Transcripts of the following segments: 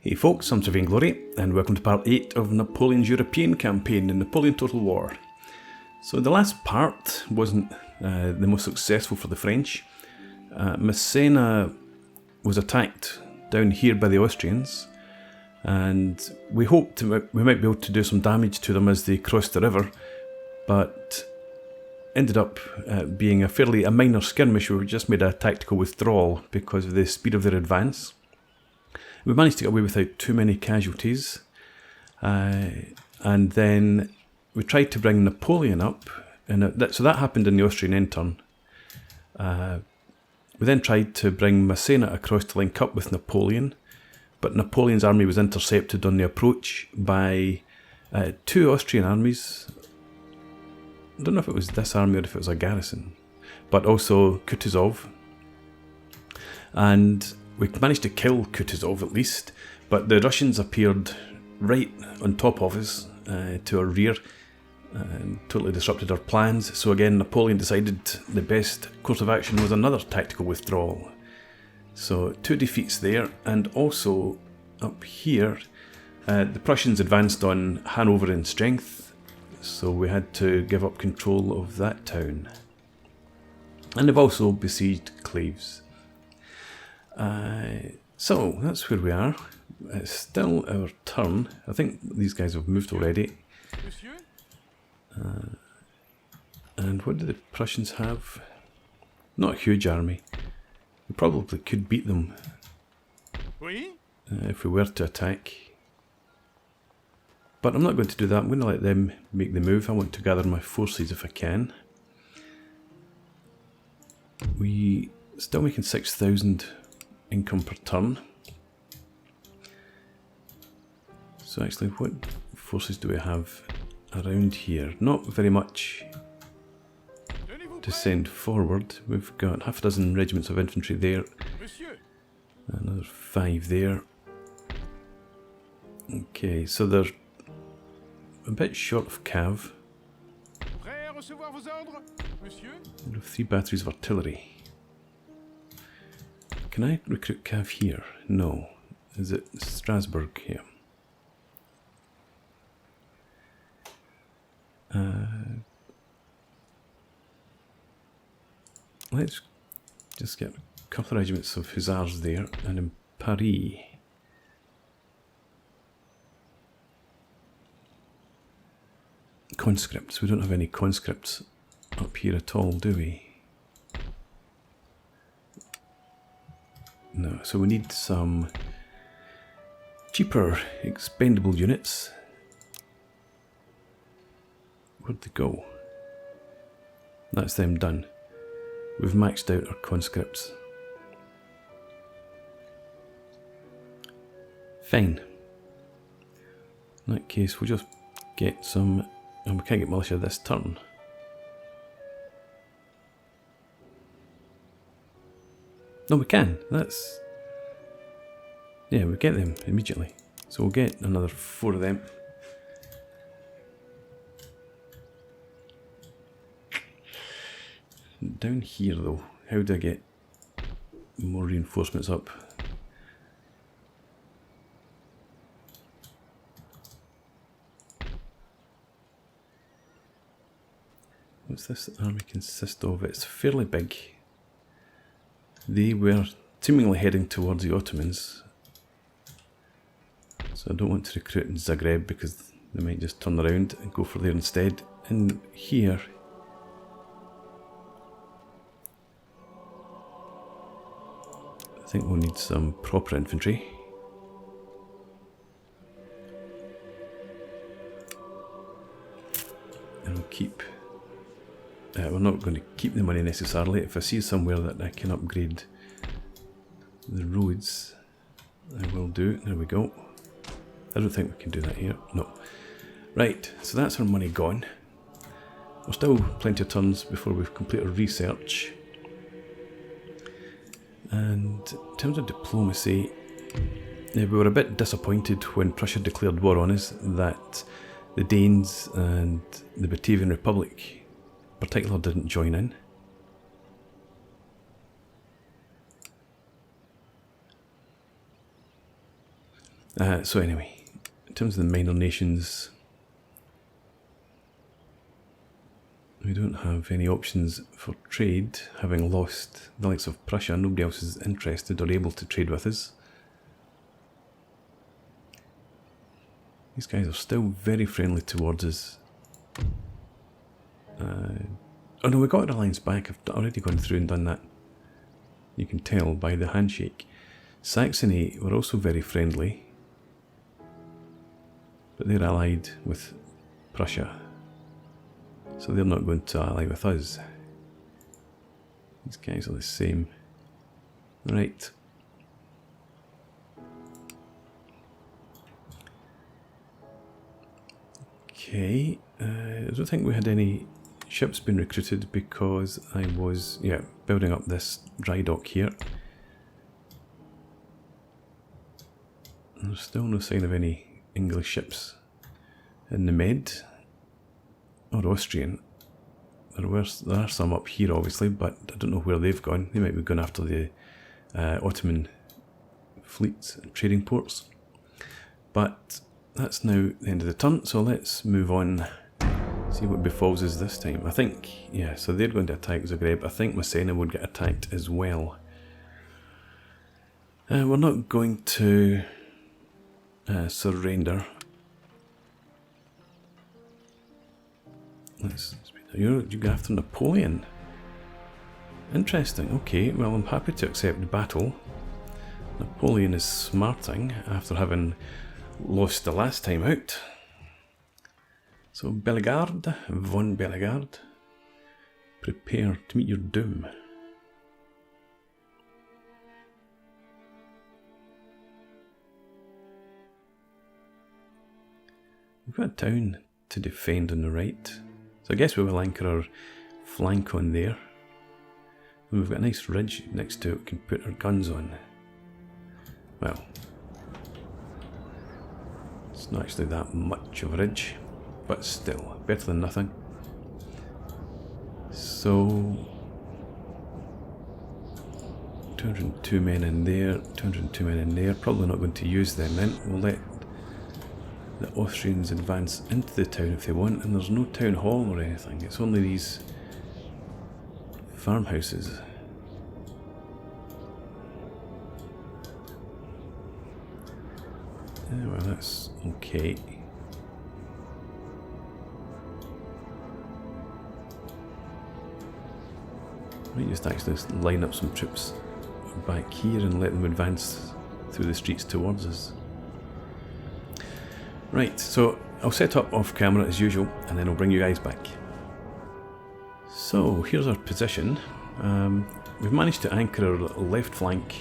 Hey folks, I'm Sir Glory, and welcome to part 8 of Napoleon's European campaign in Napoleon Total War. So the last part wasn't the most successful for the French. Messina was attacked down here by the Austrians, and we hoped we might be able to do some damage to them as they crossed the river, but ended up being a minor skirmish where we just made a tactical withdrawal because of the speed of their advance. We managed to get away without too many casualties, and then we tried to bring Napoleon up, and so that happened in the Austrian intern. We then tried to bring Messina across to link up with Napoleon, but Napoleon's army was intercepted on the approach by two Austrian armies. I don't know if it was this army or if it was a garrison, but also Kutuzov. And we managed to kill Kutuzov at least, but the Russians appeared right on top of us to our rear and totally disrupted our plans. So again, Napoleon decided the best course of action was another tactical withdrawal. So 2 defeats there, and also up here the Prussians advanced on Hanover in strength, so we had to give up control of that town. And they've also besieged Cleves. So that's where we are. It's still our turn. I think these guys have moved already. And what do the Prussians have? Not a huge army. We probably could beat them if we were to attack. But I'm not going to do that. I'm going to let them make the move. I want to gather my forces if I can. We still making 6,000 income per turn. So actually, what forces do we have around here? Not very much to send forward. We've got half a dozen regiments of infantry there, another 5 there. Okay, so they're a bit short of cav. We have 3 batteries of artillery. Can I recruit cav here? No. Is it Strasbourg here? Let's just get a couple of regiments of hussars there, and in Paris. Conscripts. We don't have any conscripts up here at all, do we? No, so we need some cheaper expendable units. Where'd they go? That's them done. We've maxed out our conscripts. Fine. In that case, we'll just get some... And we can't get militia this turn. No, we can. That's... Yeah, we get them immediately. So we'll get another 4 of them. Down here though, how do I get more reinforcements up? What's this army consist of? It's fairly big. They were seemingly heading towards the Ottomans, so I don't want to recruit in Zagreb because they might just turn around and go for there instead. And here, I think we'll need some proper infantry. And we'll keep... we're not going to keep the money necessarily. If I see somewhere that I can upgrade the roads, I will do. There we go. I don't think we can do that here. No. Right, so that's our money gone. There's still plenty of turns before we've completed our research. And in terms of diplomacy, we were a bit disappointed when Prussia declared war on us that the Danes and the Batavian Republic in particular didn't join in. So anyway, in terms of the minor nations, we don't have any options for trade, having lost the likes of Prussia. Nobody else is interested or able to trade with us. These guys are still very friendly towards us. Oh no, we got an alliance back. I've already gone through and done that. You can tell by the handshake. Saxony were also very friendly, but they're allied with Prussia, so they're not going to ally with us. These guys are the same. Right. Okay, I don't think we had any ships being recruited because I was, building up this dry dock here. There's still no sign of any English ships in the Med or Austrian. There are some up here obviously, but I don't know where they've gone. They might be going after the Ottoman fleets and trading ports. But that's now the end of the turn, so let's move on, see what befalls us this time. I think, so they're going to attack Zagreb. I think Messina would get attacked as well. We're not going to surrender. You go after Napoleon. Interesting, okay, well I'm happy to accept battle. Napoleon is smarting after having lost the last time out. So Bellegarde, von Bellegarde, prepare to meet your doom. We've got a town to defend on the right, so I guess we will anchor our flank on there. And we've got a nice ridge next to it we can put our guns on. Well, it's not actually that much of a ridge, but still, better than nothing. So, 202 men in there, 202 men in there, probably not going to use them then. We'll let the Austrians advance into the town if they want, and there's no town hall or anything, it's only these farmhouses. Well, that's okay. Might just actually line up some troops back here and let them advance through the streets towards us. Right, so I'll set up off camera as usual and then I'll bring you guys back. So here's our position. We've managed to anchor our left flank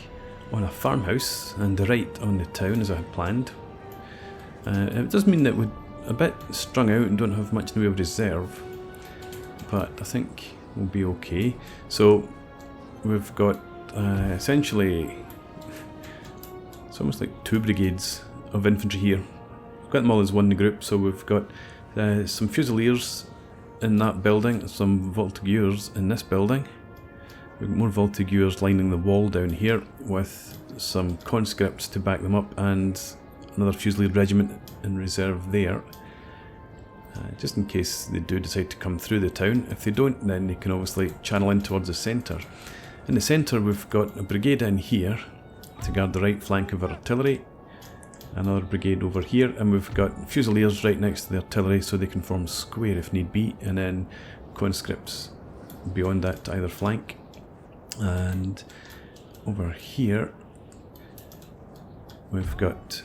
on a farmhouse and the right on the town as I had planned. It does mean that we're a bit strung out and don't have much in the way of reserve, but I think we'll be okay. So we've got essentially, it's almost like 2 brigades of infantry here. We've got them all as one in the group, so we've got some fusiliers in that building, some voltigeurs in this building. We've got more voltigeurs lining the wall down here with some conscripts to back them up and another fusilier regiment in reserve there. Just in case they do decide to come through the town. If they don't, then they can obviously channel in towards the centre. In the centre we've got a brigade in here to guard the right flank of our artillery, another brigade over here, and we've got fusiliers right next to the artillery so they can form square if need be, and then conscripts beyond that to either flank. And over here we've got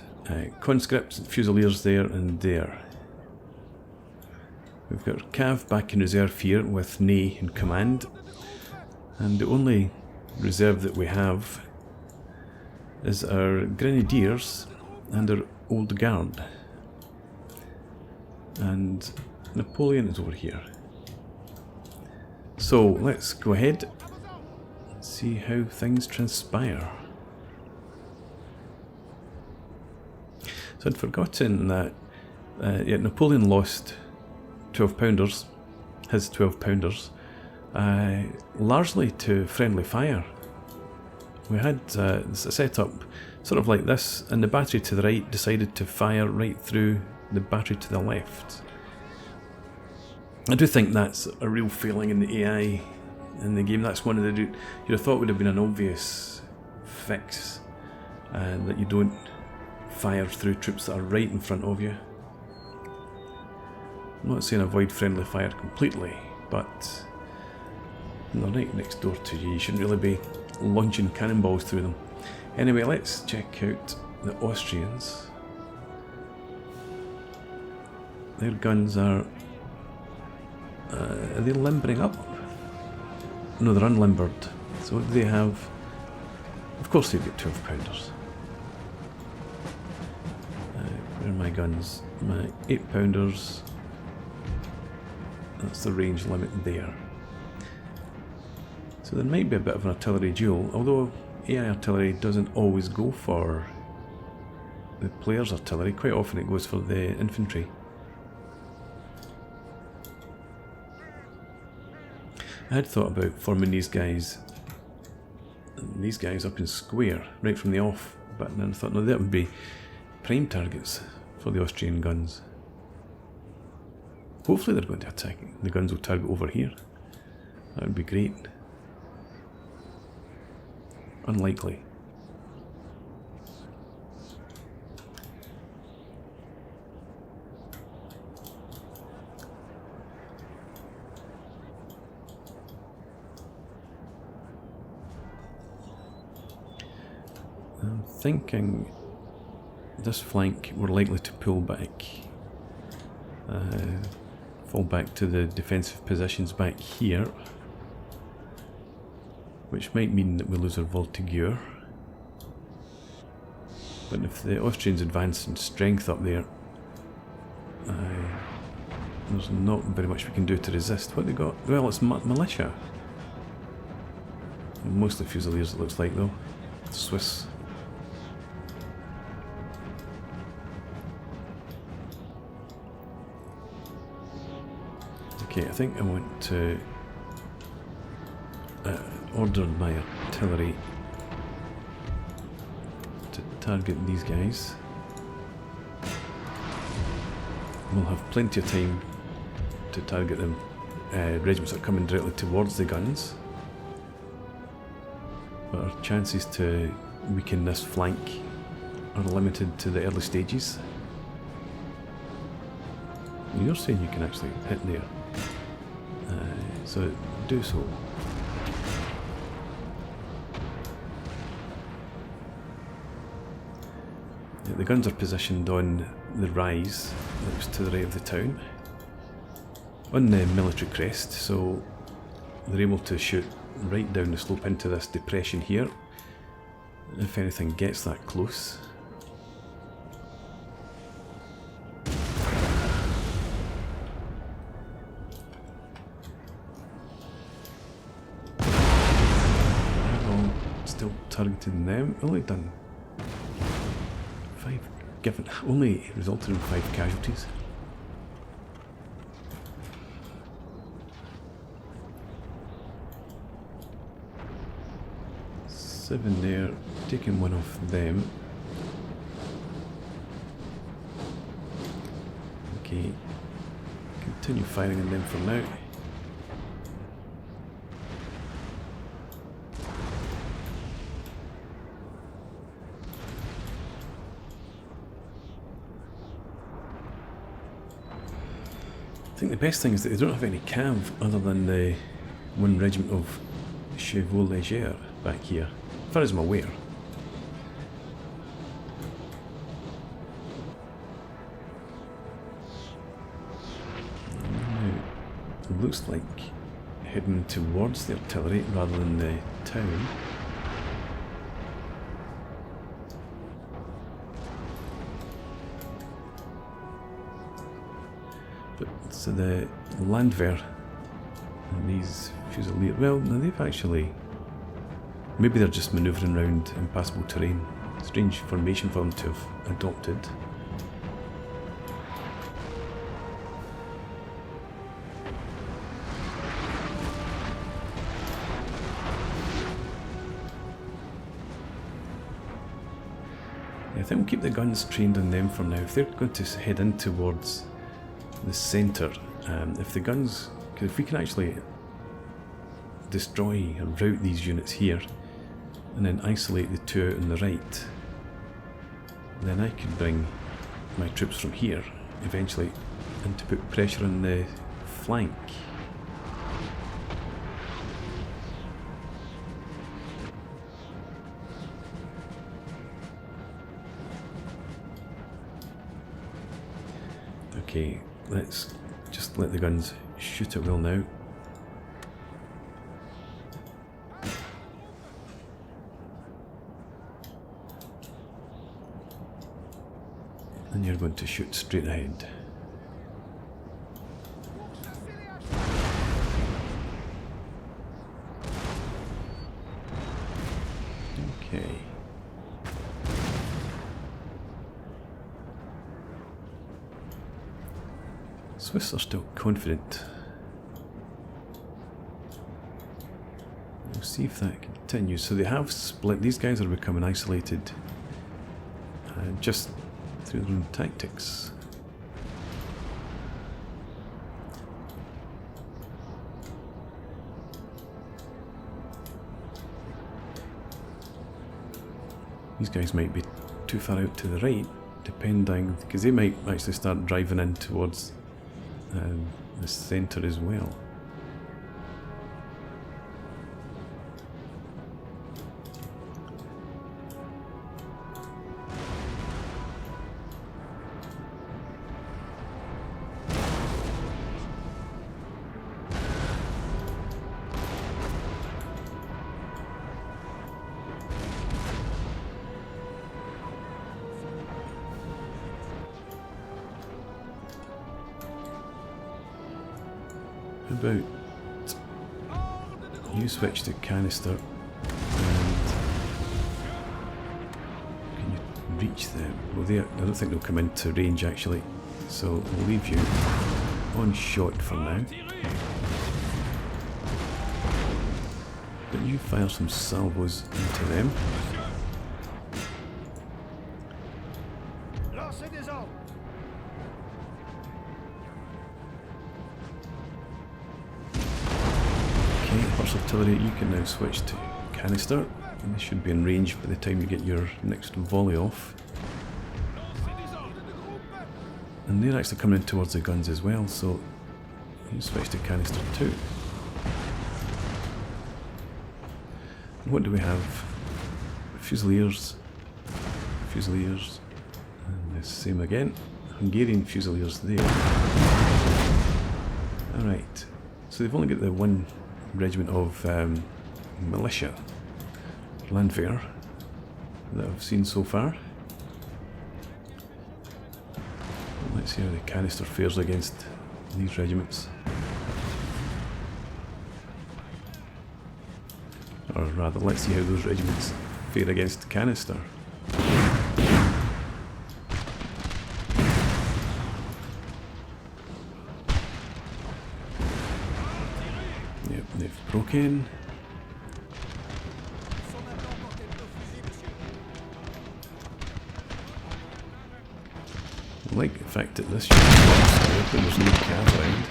conscripts, fusiliers there and there. We've got Cav back in reserve here with Ney in command, and the only reserve that we have is our grenadiers and our old guard, and Napoleon is over here. So let's go ahead and see how things transpire. So I'd forgotten that Napoleon lost 12-pounders, his 12-pounders, largely to friendly fire we had a setup sort of like this, and the battery to the right decided to fire right through the battery to the left. I do think that's a real failing in the AI in the game. That's one of the you'd have thought would have been an obvious fix, that you don't fire through troops that are right in front of you. I'm not saying avoid friendly fire completely, but they're right next door to you. You shouldn't really be launching cannonballs through them. Anyway, let's check out the Austrians. Their guns are they limbering up? No, they're unlimbered. So what do they have? Of course they've got 12 pounders. Where are my guns? My 8 pounders. That's the range limit there. So there might be a bit of an artillery duel, although AI artillery doesn't always go for the player's artillery. Quite often it goes for the infantry. I had thought about forming these guys up in square right from the off, but then I thought, no, that would be prime targets for the Austrian guns. Hopefully they're going to attack. The guns will target over here. That would be great. Unlikely. I'm thinking this flank we're likely to pull back, fall back to the defensive positions back here, which might mean that we lose our Voltigeur. But if the Austrians advance in strength up there, there's not very much we can do to resist. What they got? Well, it's militia. Mostly Fusiliers it looks like though. Swiss. Okay, I think I want to order my artillery to target these guys. We'll have plenty of time to target them. Regiments are coming directly towards the guns, but our chances to weaken this flank are limited to the early stages. You're saying you can actually hit there, so do so. The guns are positioned on the rise that was to the right of the town, on the military crest, so they're able to shoot right down the slope into this depression here, if anything gets that close. Still targeting them. Only done 5, only resulted in 5 casualties. Seven there, taking one off them. Okay, continue firing on them for now. I think the best thing is that they don't have any cav other than the one regiment of chevaux légers back here, as far as I'm aware. Now, it looks like heading towards the artillery rather than the town. So the Landwehr and these Fusiliers, well, no, they've actually, maybe they're just manoeuvring around impassable terrain. Strange formation for them to have adopted. I think we'll keep the guns trained on them for now. If they're going to head in towards the centre, if the guns, because if we can actually destroy and rout these units here and then isolate the two out on the right, then I can bring my troops from here eventually and to put pressure on the flank. Okay, let's just let the guns shoot at will now. And you're going to shoot straight ahead. Okay. Swiss are still confident. We'll see if that continues. So they have split. These guys are becoming isolated just through their own tactics. These guys might be too far out to the right, depending, because they might actually start driving in towards the centre as well. How about you switch to canister and can you reach them? Well, I don't think they'll come into range actually, so we'll leave you on shot for now. But you fire some salvos into them. Artillery, you can now switch to canister, and they should be in range by the time you get your next volley off. And they're actually coming in towards the guns as well, so you switch to canister too. And what do we have? Fusiliers, and the same again. Hungarian Fusiliers there. Alright, so they've only got the one regiment of militia, Landwehr, that I've seen so far. Let's see how the canister fares against these regiments. Or rather, let's see how those regiments fare against canister. Yep, they've broken. I like the fact that this should work, but there's no cav around.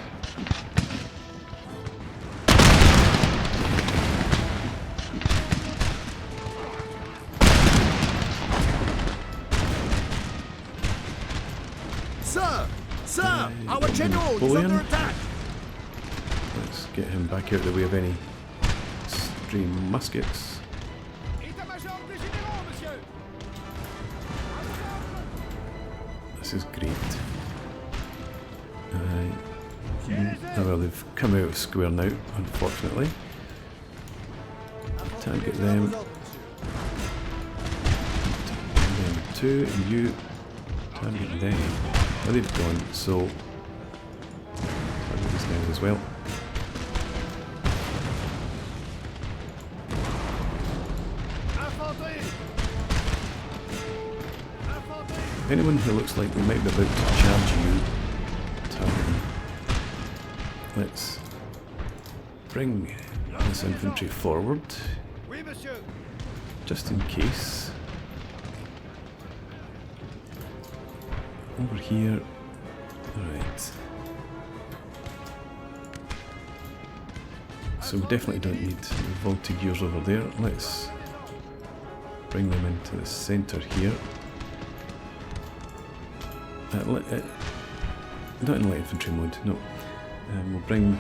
Sir, our general is Napoleon. under attack. Let's get him back out of the way of any stray muskets. This is great. Oh well, they've come out of square now, unfortunately. Target them. Them too, and you target them. Oh, they've gone, so target these guys as well. Anyone who looks like they might be about to charge you, target them. Let's bring this infantry forward, just in case. over here. Right. So we definitely don't need voltigeurs over there. Let's bring them into the centre here. Not in light infantry mode, no. We'll bring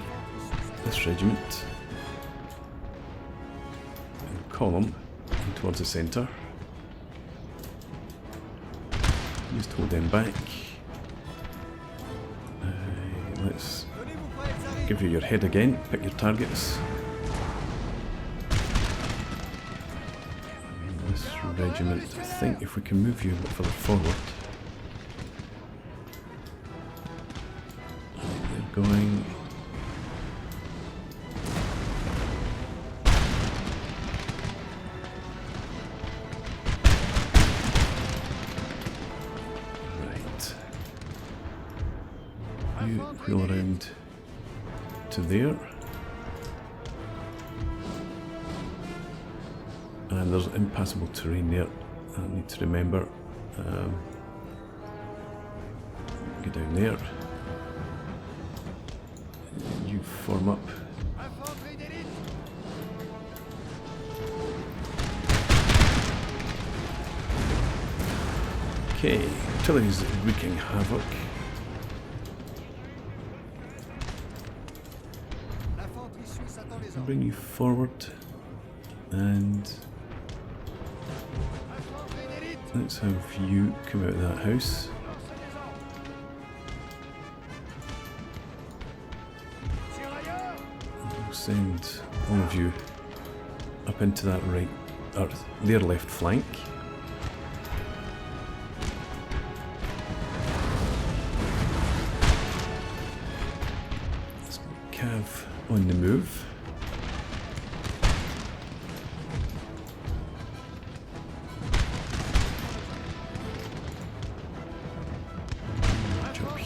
this regiment and column towards the centre. Just hold them back. Let's give you your head again, pick your targets. And this regiment, I think if we can move you a bit further forward. They're going. Wheel around to there, and there's impassable terrain there. I need to remember. Go down there. You form up. Okay, artillery's wreaking havoc. Bring you forward, and let's have you come out of that house. We'll send all of you up into that right, or their left flank. Let's cav on the move.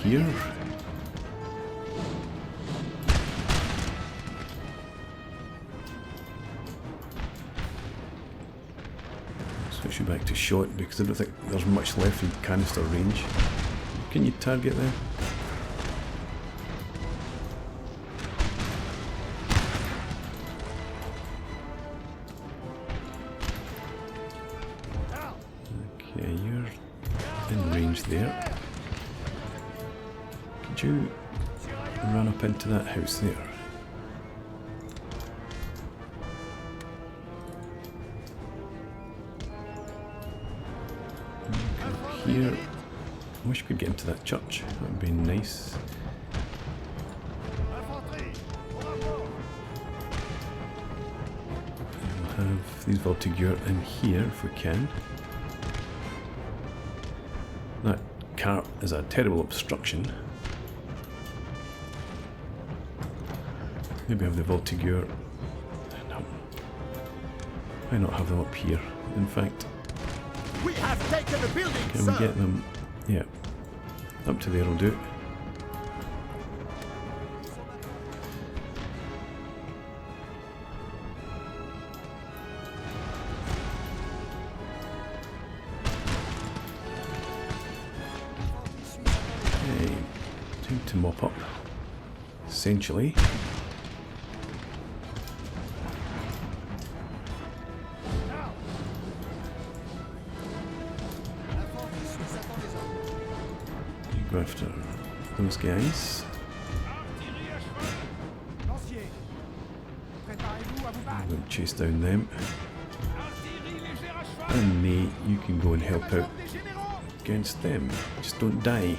Here. Switch you back to shot because I don't think there's much left in canister range. Can you target there? Okay, you're in range there. Could you run up into that house there? Go here. I wish we could get into that church. That would be nice. We'll have these voltigeurs in here if we can. That cart is a terrible obstruction. Maybe have the voltigeurs. No. Why not have them up here? In fact, we have taken the building, can we get them? Yeah, up to there will do. Okay, time to mop up. Essentially. Go after those guys. I'm going to chase down them. And Nate, you can go and help out against them. Just don't die.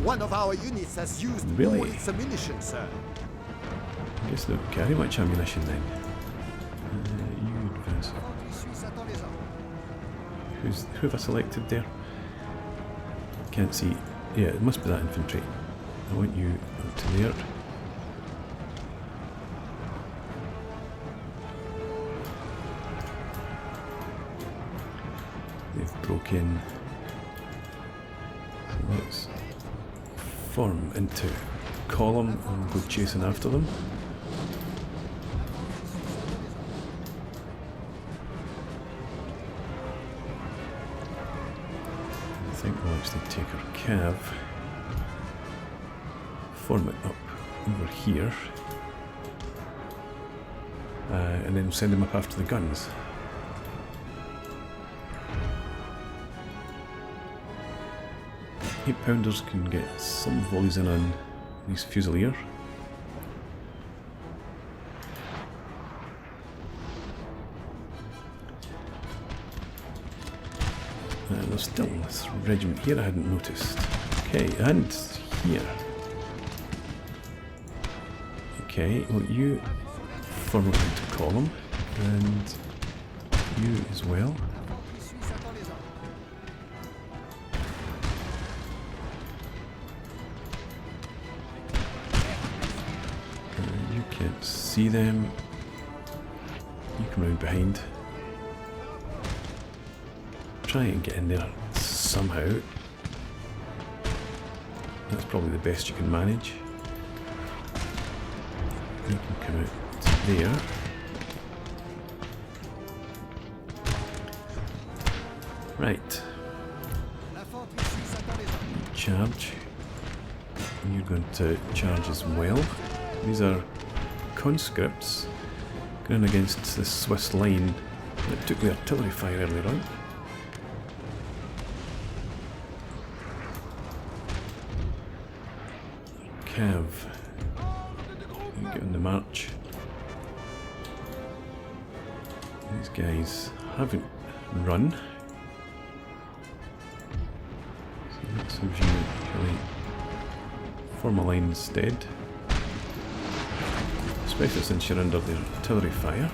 One of our units has used Really? all its ammunition, sir. I guess they don't carry much ammunition then. You advance. Who have I selected there? Can't see. Yeah, it must be that infantry. I want you up to there. They've broken. So let's form into column and go chasing after them. obviously take our cav, form it up over here, and then send them up after the guns. 8-pounders can get some volleys in on these Fusilier. There's still this regiment here I hadn't noticed. Okay, and here. Okay, well you form up into column, and you as well. You can't see them. You come round behind. Try and get in there somehow. That's probably the best you can manage. You can come out there. Right. Charge. And you're going to charge as well. These are conscripts going against the Swiss line that took the artillery fire earlier on. Cav, get on the march. These guys haven't run, so let's have you really form a line instead, especially since you're under the artillery fire.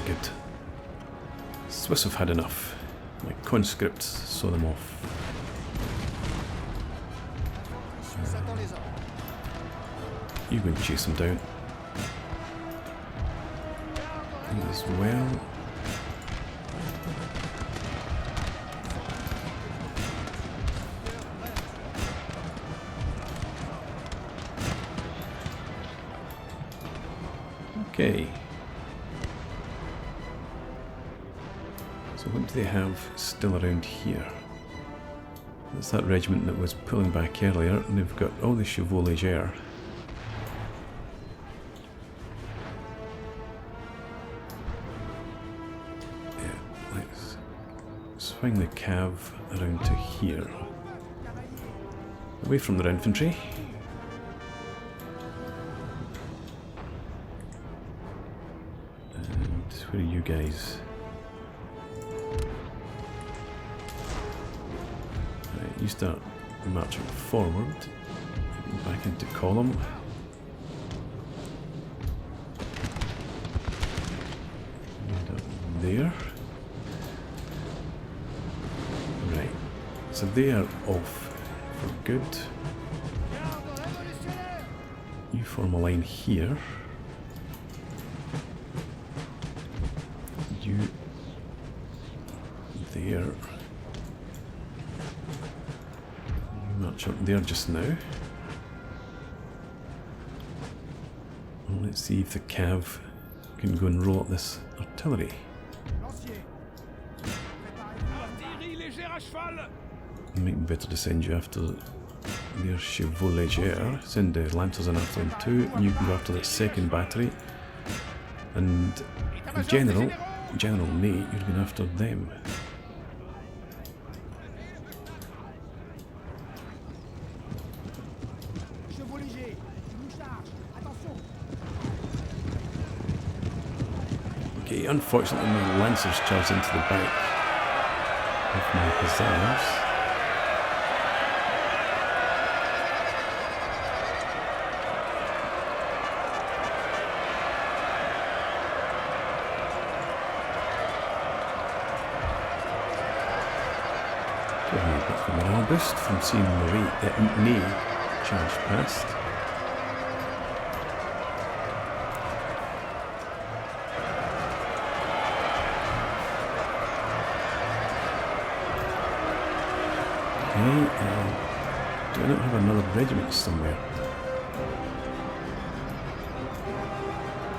Good. Swiss have had enough. My conscripts saw them off. You go and chase them down. You as well. Okay. So what do they have still around here? That's that regiment that was pulling back earlier, and they've got all the chevaux légers. Yeah, let's swing the cav around to here. Away from their infantry. And where are you guys? You start marching forward, back into column. And up there. Right, so they are off for good. You form a line here. You there. Up there just now. Well, let's see if the cav can go and roll up this artillery. It might be better to send you after their chevaux légers. Send the lancers in after them too, and you can go after the second battery. And General Nate, you're going after them. Okay, unfortunately my lancers charged into the back of my hussars. Give me a bit of a morale boost from seeing Ney charge past. Do I not have another regiment somewhere?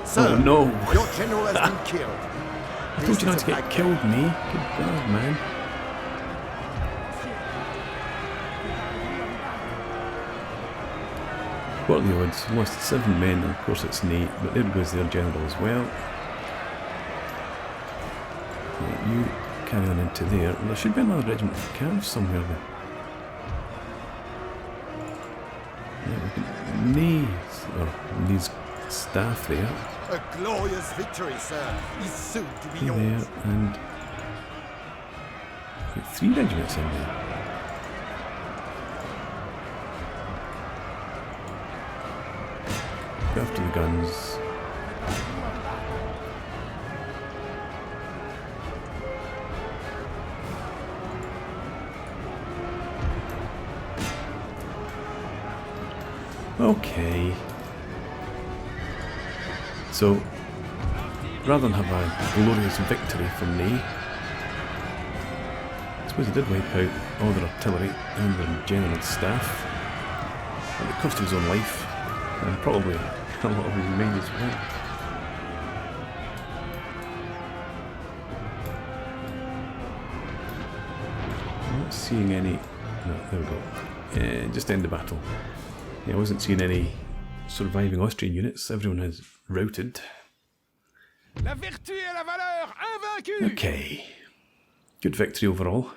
Sir, oh no! your general has been killed. I told you not to get killed, me. Good God, man. What are the odds? Lost 7 men, of course it's Nate, but there goes their general as well. Right, you carry on into there. Well, there should be another regiment of calves somewhere there. Yeah, we can these staff there. A glorious victory, sir, is soon to be There, yours. and we've got 3 regiments in there. Go after the guns. Okay. So, rather than have a glorious victory from Ney, I suppose he did wipe out all their artillery and their general staff at the cost of his own life, and probably a lot of his men as well. I'm not seeing any... No, there we go. Just end the battle. Yeah, I wasn't seeing any surviving Austrian units. Everyone has routed. La vertu et la valeur invaincue. Okay. Good victory overall.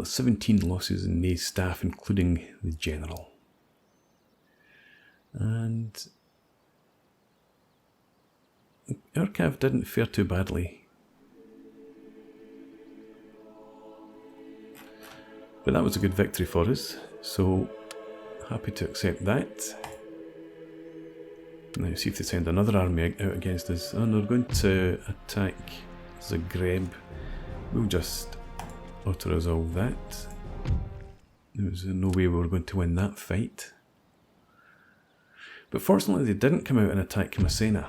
17 losses in Ney's staff, including the general. And our cav didn't fare too badly. But that was a good victory for us, so happy to accept that. Now see if they send another army out against us. Oh, they're going to attack Zagreb. We'll just auto-resolve that. There was no way we were going to win that fight. But fortunately they didn't come out and attack Masena.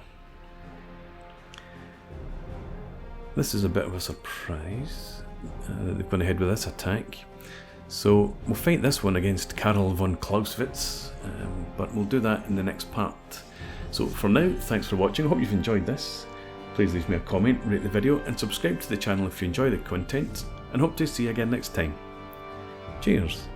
This is a bit of a surprise that they've gone ahead with this attack. So we'll fight this one against Karl von Clausewitz, but we'll do that in the next part. So for now, thanks for watching. I hope you've enjoyed this. Please leave me a comment, rate the video, and subscribe to the channel if you enjoy the content, and hope to see you again next time. Cheers!